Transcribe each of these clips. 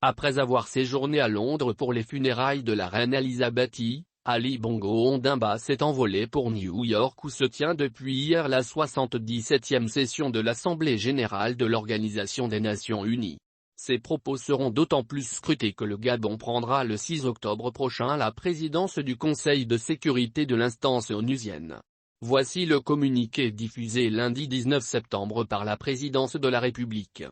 Après avoir séjourné à Londres pour les funérailles de la reine Elisabeth II, Ali Bongo Ondimba s'est envolé pour New York où se tient depuis hier la 77e session de l'Assemblée générale de l'Organisation des Nations Unies. Ces propos seront d'autant plus scrutés que le Gabon prendra le 6 octobre prochain la présidence du Conseil de sécurité de l'instance onusienne. Voici le communiqué diffusé lundi 19 septembre par la présidence de la République.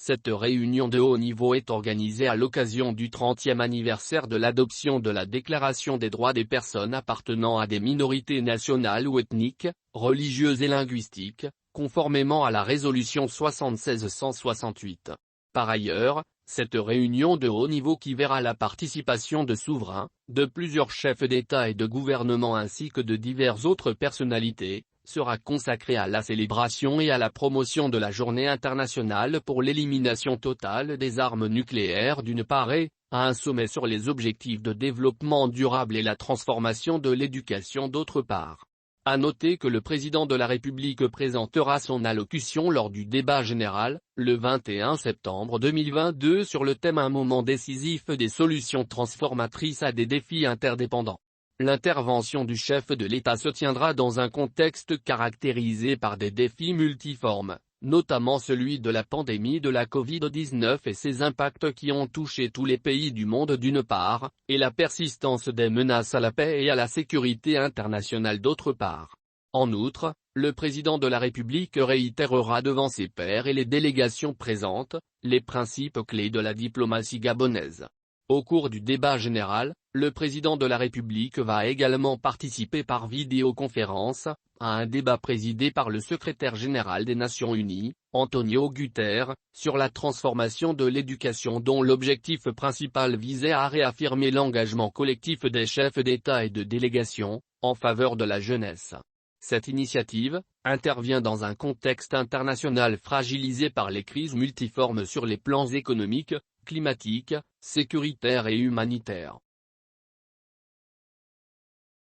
Cette réunion de haut niveau est organisée à l'occasion du 30e anniversaire de l'adoption de la Déclaration des droits des personnes appartenant à des minorités nationales ou ethniques, religieuses et linguistiques, conformément à la résolution 76/168. Par ailleurs, cette réunion de haut niveau qui verra la participation de souverains, de plusieurs chefs d'État et de gouvernement ainsi que de diverses autres personnalités, sera consacrée à la célébration et à la promotion de la Journée internationale pour l'élimination totale des armes nucléaires d'une part et, à un sommet sur les objectifs de développement durable et la transformation de l'éducation d'autre part. À noter que le président de la République présentera son allocution lors du débat général, le 21 septembre 2022 sur le thème Un moment décisif des solutions transformatrices à des défis interdépendants. L'intervention du chef de l'État se tiendra dans un contexte caractérisé par des défis multiformes, notamment celui de la pandémie de la Covid-19 et ses impacts qui ont touché tous les pays du monde d'une part, et la persistance des menaces à la paix et à la sécurité internationale d'autre part. En outre, le président de la République réitérera devant ses pairs et les délégations présentes, les principes clés de la diplomatie gabonaise. Au cours du débat général, le président de la République va également participer par vidéoconférence, à un débat présidé par le secrétaire général des Nations Unies, Antonio Guterres, sur la transformation de l'éducation dont l'objectif principal visait à réaffirmer l'engagement collectif des chefs d'État et de délégation, en faveur de la jeunesse. Cette initiative intervient dans un contexte international fragilisé par les crises multiformes sur les plans économiques, climatiques, sécuritaires et humanitaires.